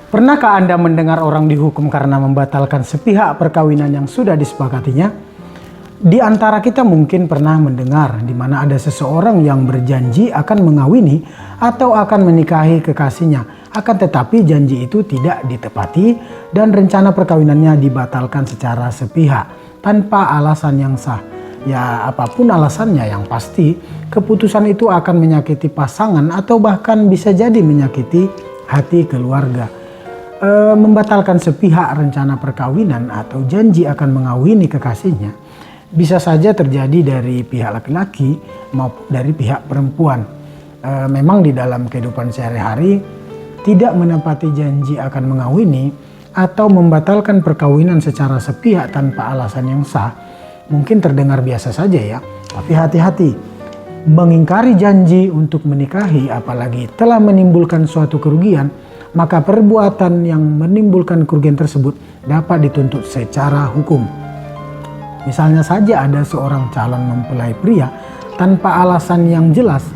Pernahkah Anda mendengar orang dihukum karena membatalkan sepihak perkawinan yang sudah disepakatinya? Di antara kita mungkin pernah mendengar di mana ada seseorang yang berjanji akan mengawini atau akan menikahi kekasihnya. Akan tetapi janji itu tidak ditepati dan rencana perkawinannya dibatalkan secara sepihak tanpa alasan yang sah. Ya, apapun alasannya, yang pasti keputusan itu akan menyakiti pasangan atau bahkan bisa jadi menyakiti hati keluarga. Membatalkan sepihak rencana perkawinan atau janji akan mengawini kekasihnya bisa saja terjadi dari pihak laki-laki maupun dari pihak perempuan. Memang di dalam kehidupan sehari-hari tidak menepati janji akan mengawini atau membatalkan perkawinan secara sepihak tanpa alasan yang sah mungkin terdengar biasa saja ya, tapi hati-hati. Mengingkari janji untuk menikahi apalagi telah menimbulkan suatu kerugian, maka perbuatan yang menimbulkan kerugian tersebut dapat dituntut secara hukum. Misalnya saja ada seorang calon mempelai pria tanpa alasan yang jelas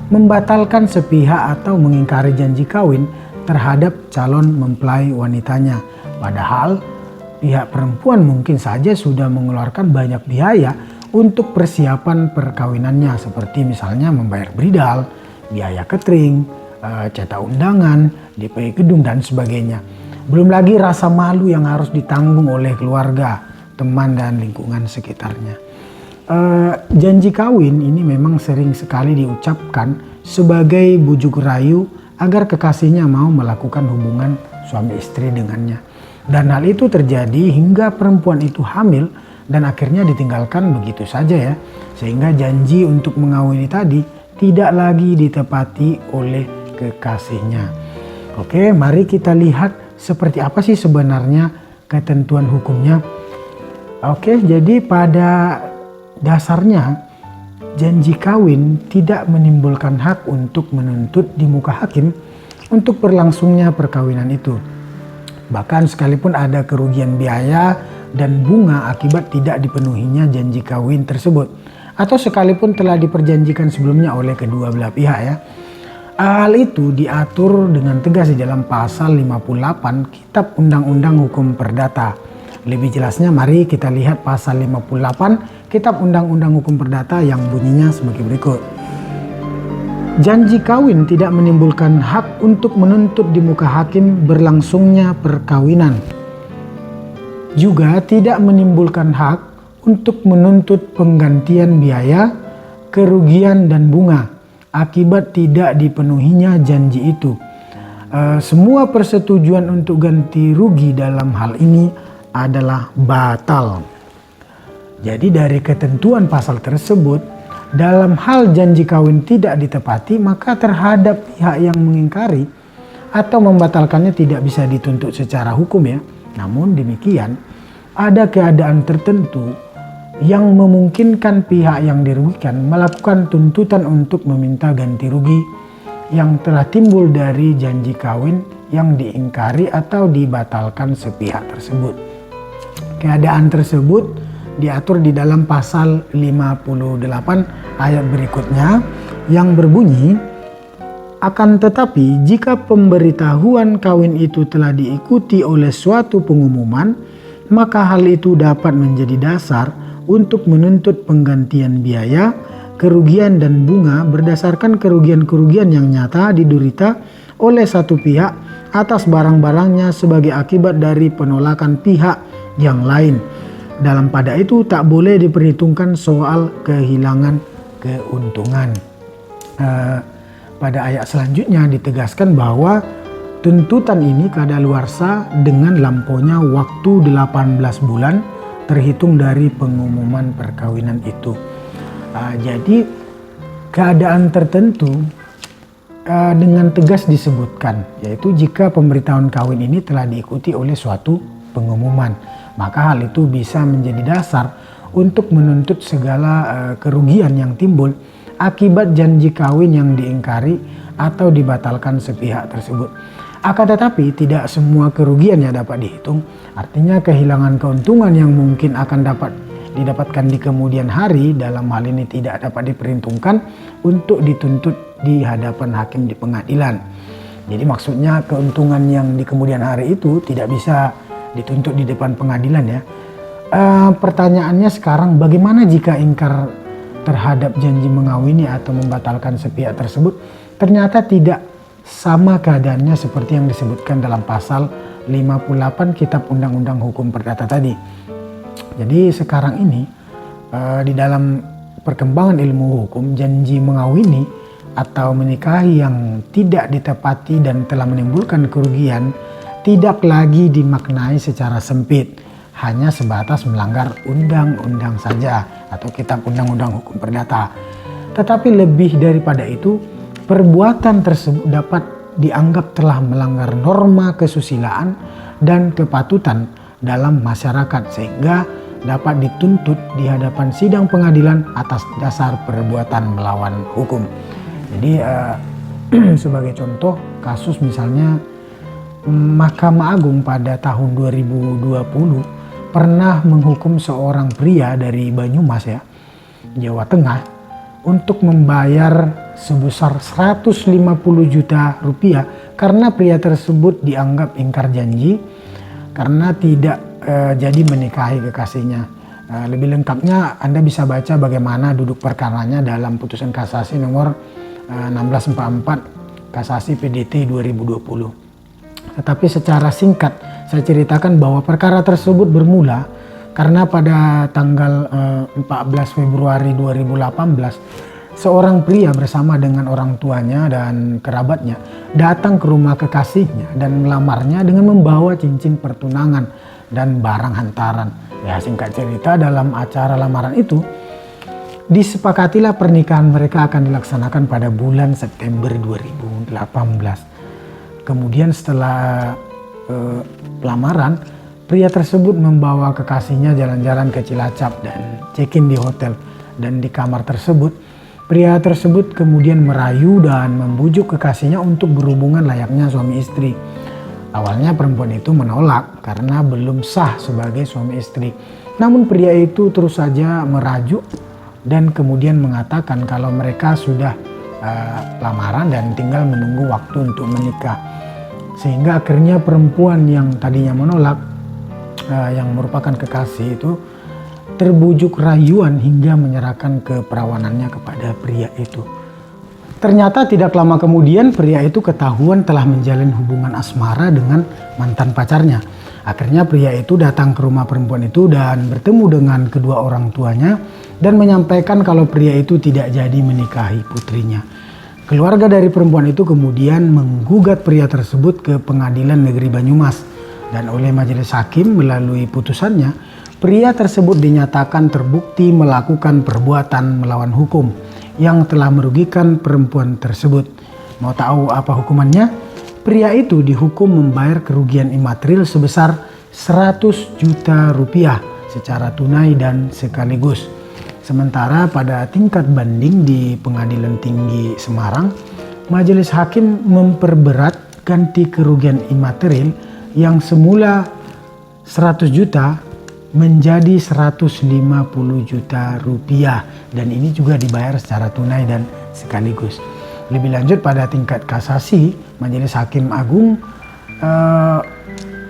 membatalkan sepihak atau mengingkari janji kawin terhadap calon mempelai wanitanya. Padahal pihak perempuan mungkin saja sudah mengeluarkan banyak biaya untuk persiapan perkawinannya, seperti misalnya membayar bridal, biaya catering, cetak undangan, DP gedung dan sebagainya. Belum lagi rasa malu yang harus ditanggung oleh keluarga, teman dan lingkungan sekitarnya. Janji kawin ini memang sering sekali diucapkan sebagai bujuk rayu agar kekasihnya mau melakukan hubungan suami istri dengannya. Dan hal itu terjadi hingga perempuan itu hamil dan akhirnya ditinggalkan begitu saja ya. Sehingga janji untuk mengawini tadi tidak lagi ditepati oleh kekasihnya. Oke, mari kita lihat seperti apa sih sebenarnya ketentuan hukumnya. Oke, jadi pada dasarnya janji kawin tidak menimbulkan hak untuk menuntut di muka hakim untuk berlangsungnya perkawinan itu. Bahkan sekalipun ada kerugian biaya dan bunga akibat tidak dipenuhinya janji kawin tersebut, atau sekalipun telah diperjanjikan sebelumnya oleh kedua belah pihak ya. Hal itu diatur dengan tegas di dalam pasal 58 Kitab Undang-Undang Hukum Perdata. Lebih jelasnya mari kita lihat pasal 58 Kitab Undang-Undang Hukum Perdata yang bunyinya sebagai berikut. Janji kawin tidak menimbulkan hak untuk menuntut di muka hakim berlangsungnya perkawinan. Juga tidak menimbulkan hak untuk menuntut penggantian biaya, kerugian dan bunga akibat tidak dipenuhinya janji itu. Semua persetujuan untuk ganti rugi dalam hal ini adalah batal. Jadi dari ketentuan pasal tersebut, dalam hal janji kawin tidak ditepati, maka terhadap pihak yang mengingkari atau membatalkannya tidak bisa dituntut secara hukum ya. Namun demikian, ada keadaan tertentu yang memungkinkan pihak yang dirugikan melakukan tuntutan untuk meminta ganti rugi yang telah timbul dari janji kawin yang diingkari atau dibatalkan sepihak tersebut. Keadaan tersebut diatur di dalam pasal 58 ayat berikutnya yang berbunyi, akan tetapi jika pemberitahuan kawin itu telah diikuti oleh suatu pengumuman, maka hal itu dapat menjadi dasar untuk menuntut penggantian biaya, kerugian dan bunga berdasarkan kerugian-kerugian yang nyata diderita oleh satu pihak atas barang-barangnya sebagai akibat dari penolakan pihak yang lain. Dalam pada itu tak boleh diperhitungkan soal kehilangan keuntungan. Pada ayat selanjutnya ditegaskan bahwa tuntutan ini kadaluarsa dengan lampaunya waktu 18 bulan terhitung dari pengumuman perkawinan itu. Jadi keadaan tertentu dengan tegas disebutkan, yaitu jika pemberitahuan kawin ini telah diikuti oleh suatu pengumuman, maka hal itu bisa menjadi dasar untuk menuntut segala kerugian yang timbul akibat janji kawin yang diingkari atau dibatalkan sepihak tersebut. Akan tetapi tidak semua kerugian yang dapat dihitung, artinya kehilangan keuntungan yang mungkin akan dapat didapatkan di kemudian hari dalam hal ini tidak dapat diperhitungkan untuk dituntut di hadapan hakim di pengadilan. Jadi maksudnya keuntungan yang di kemudian hari itu tidak bisa dituntut di depan pengadilan ya. Pertanyaannya sekarang, bagaimana jika ingkar terhadap janji mengawini atau membatalkan sepihak tersebut ternyata tidak sama keadaannya seperti yang disebutkan dalam pasal 58 Kitab Undang-Undang Hukum Perdata tadi. Jadi sekarang ini di dalam perkembangan ilmu hukum, janji mengawini atau menikahi yang tidak ditepati dan telah menimbulkan kerugian tidak lagi dimaknai secara sempit, hanya sebatas melanggar undang-undang saja atau Kitab Undang-Undang Hukum Perdata. Tetapi lebih daripada itu, perbuatan tersebut dapat dianggap telah melanggar norma kesusilaan dan kepatutan dalam masyarakat sehingga dapat dituntut di hadapan sidang pengadilan atas dasar perbuatan melawan hukum. Jadi sebagai contoh kasus misalnya Mahkamah Agung pada tahun 2020 pernah menghukum seorang pria dari Banyumas ya, Jawa Tengah untuk membayar sebesar 150 juta rupiah karena pria tersebut dianggap ingkar janji karena tidak jadi menikahi kekasihnya. Lebih lengkapnya Anda bisa baca bagaimana duduk perkaranya dalam putusan kasasi nomor 1644 kasasi PDT 2020. Tetapi secara singkat saya ceritakan bahwa perkara tersebut bermula karena pada tanggal 14 Februari 2018 seorang pria bersama dengan orang tuanya dan kerabatnya datang ke rumah kekasihnya dan melamarnya dengan membawa cincin pertunangan dan barang hantaran. Ya, singkat cerita, dalam acara lamaran itu disepakatilah pernikahan mereka akan dilaksanakan pada bulan September 2018. Kemudian setelah lamaran, pria tersebut membawa kekasihnya jalan-jalan ke Cilacap dan check-in di hotel. Dan di kamar tersebut, pria tersebut kemudian merayu dan membujuk kekasihnya untuk berhubungan layaknya suami istri. Awalnya perempuan itu menolak karena belum sah sebagai suami istri. Namun pria itu terus saja merajuk dan kemudian mengatakan kalau mereka sudah lamaran dan tinggal menunggu waktu untuk menikah. Sehingga akhirnya perempuan yang tadinya menolak, yang merupakan kekasih itu terbujuk rayuan hingga menyerahkan keperawanannya kepada pria itu. Ternyata tidak lama kemudian pria itu ketahuan telah menjalin hubungan asmara dengan mantan pacarnya. Akhirnya pria itu datang ke rumah perempuan itu dan bertemu dengan kedua orang tuanya dan menyampaikan kalau pria itu tidak jadi menikahi putrinya. Keluarga dari perempuan itu kemudian menggugat pria tersebut ke Pengadilan Negeri Banyumas dan oleh majelis hakim melalui putusannya pria tersebut dinyatakan terbukti melakukan perbuatan melawan hukum yang telah merugikan perempuan tersebut. Mau tahu apa hukumannya? Pria itu dihukum membayar kerugian imaterial sebesar 100 juta rupiah secara tunai dan sekaligus. Sementara pada tingkat banding di Pengadilan Tinggi Semarang, majelis hakim memperberat ganti kerugian imaterial yang semula 100 juta menjadi 150 juta rupiah dan ini juga dibayar secara tunai dan sekaligus. Lebih lanjut pada tingkat kasasi, Majelis Hakim Agung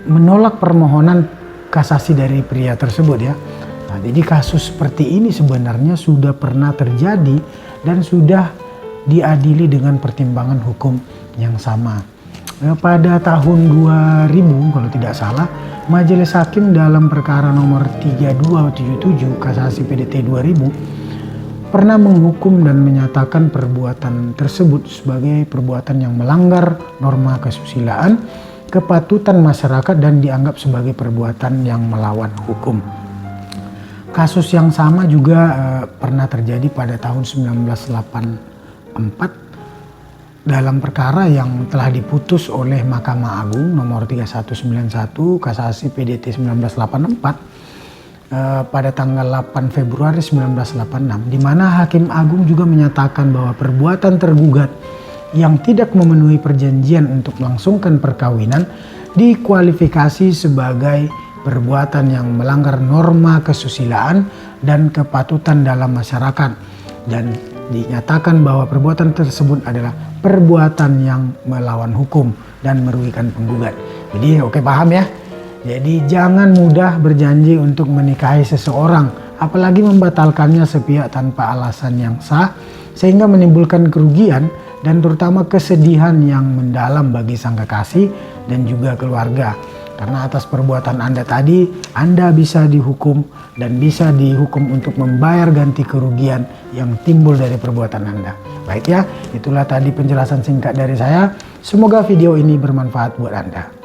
menolak permohonan kasasi dari pria tersebut ya. Nah, jadi kasus seperti ini sebenarnya sudah pernah terjadi dan sudah diadili dengan pertimbangan hukum yang sama. Pada tahun 2000 kalau tidak salah, Majelis Hakim dalam perkara nomor 3277 kasasi PDT 2000 pernah menghukum dan menyatakan perbuatan tersebut sebagai perbuatan yang melanggar norma kesusilaan, kepatutan masyarakat dan dianggap sebagai perbuatan yang melawan hukum. Kasus yang sama juga pernah terjadi pada tahun 1984 dalam perkara yang telah diputus oleh Mahkamah Agung nomor 3191 kasasi PDT 1984 pada tanggal 8 Februari 1986, di mana Hakim Agung juga menyatakan bahwa perbuatan tergugat yang tidak memenuhi perjanjian untuk melangsungkan perkawinan dikualifikasi sebagai perbuatan yang melanggar norma kesusilaan dan kepatutan dalam masyarakat dan dinyatakan bahwa perbuatan tersebut adalah perbuatan yang melawan hukum dan merugikan penggugat. Jadi oke, paham ya? Jadi jangan mudah berjanji untuk menikahi seseorang, apalagi membatalkannya sepihak tanpa alasan yang sah, sehingga menimbulkan kerugian dan terutama kesedihan yang mendalam bagi sang kekasih dan juga keluarga. Karena atas perbuatan Anda tadi, Anda bisa dihukum dan bisa dihukum untuk membayar ganti kerugian yang timbul dari perbuatan Anda. Baik ya, itulah tadi penjelasan singkat dari saya. Semoga video ini bermanfaat buat Anda.